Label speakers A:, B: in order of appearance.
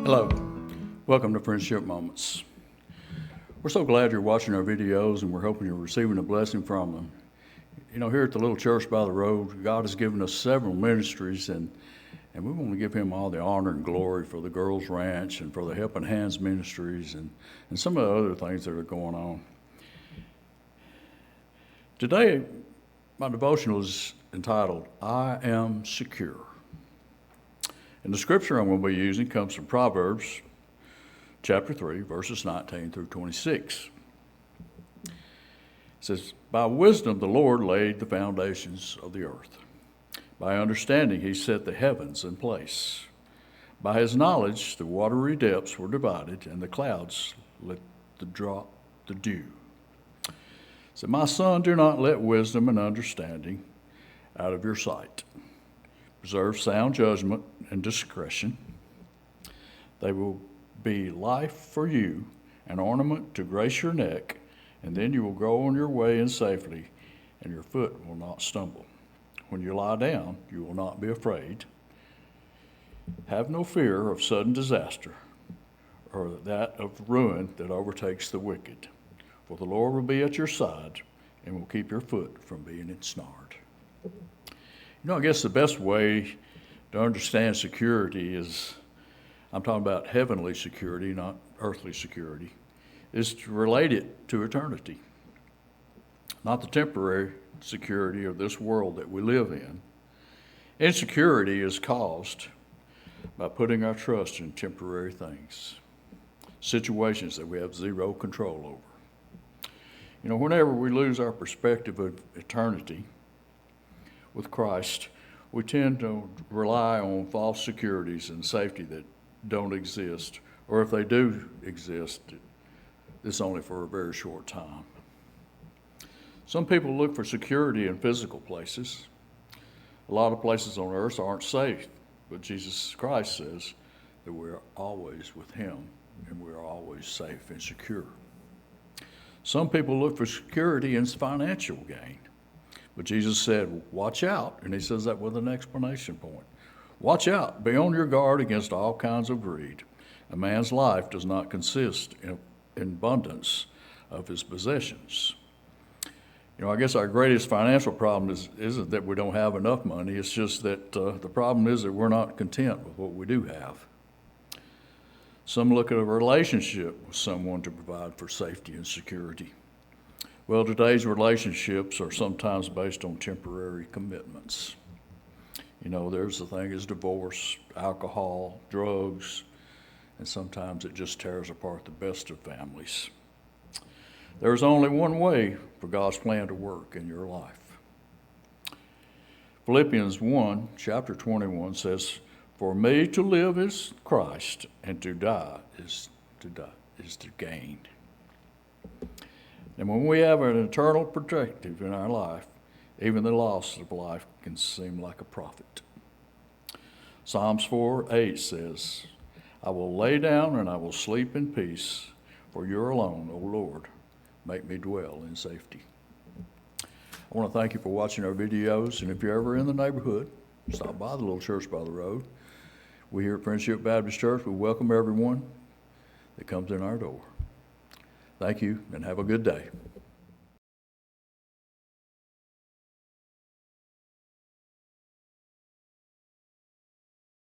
A: Hello, welcome to Friendship Moments. We're so glad you're watching our videos and we're hoping you're receiving a blessing from them. You know, here at the little church by the road, God has given us several ministries and we want to give him all the honor and glory for the Girls Ranch and for the Helping Hands ministries and some of the other things that are going on. Today, my devotional is entitled, I Am Secure. And the scripture I'm going to be using comes from Proverbs chapter 3, verses 19 through 26. It says, by wisdom the Lord laid the foundations of the earth. By understanding he set the heavens in place. By his knowledge the watery depths were divided, and the clouds let drop the dew. So, my son, do not let wisdom and understanding out of your sight. Preserve sound judgment and discretion. They will be life for you, an ornament to grace your neck, and then you will go on your way in safety, and your foot will not stumble. When you lie down, you will not be afraid. Have no fear of sudden disaster, or that of ruin that overtakes the wicked. For the Lord will be at your side, and will keep your foot from being ensnared. You know, I guess the best way to understand security is, I'm talking about heavenly security, not earthly security, is to relate it to eternity. Not the temporary security of this world that we live in. Insecurity is caused by putting our trust in temporary things, situations that we have zero control over. You know, whenever we lose our perspective of eternity with Christ, we tend to rely on false securities and safety that don't exist, or if they do exist, it's only for a very short time. Some people look for security in physical places. A lot of places on earth aren't safe, but Jesus Christ says that we're always with him and we're always safe and secure. Some people look for security in financial gain. But Jesus said, watch out, and he says that with an explanation point. Watch out, be on your guard against all kinds of greed. A man's life does not consist in abundance of his possessions. You know, I guess our greatest financial problem isn't that we don't have enough money, it's just that the problem is that we're not content with what we do have. Some look at a relationship with someone to provide for safety and security. Well, today's relationships are sometimes based on temporary commitments. You know, there's the thing is divorce, alcohol, drugs, and sometimes it just tears apart the best of families. There's only one way for God's plan to work in your life. Philippians 1, chapter 21 says, for me to live is Christ, and to die is to gain. And when we have an eternal perspective in our life, even the loss of life can seem like a profit. Psalms 4:8 says, I will lay down and I will sleep in peace, for you're alone, O Lord, make me dwell in safety. I want to thank you for watching our videos, and if you're ever in the neighborhood, stop by the little church by the road. We here at Friendship Baptist Church, we welcome everyone that comes in our door. Thank you, and have a good day.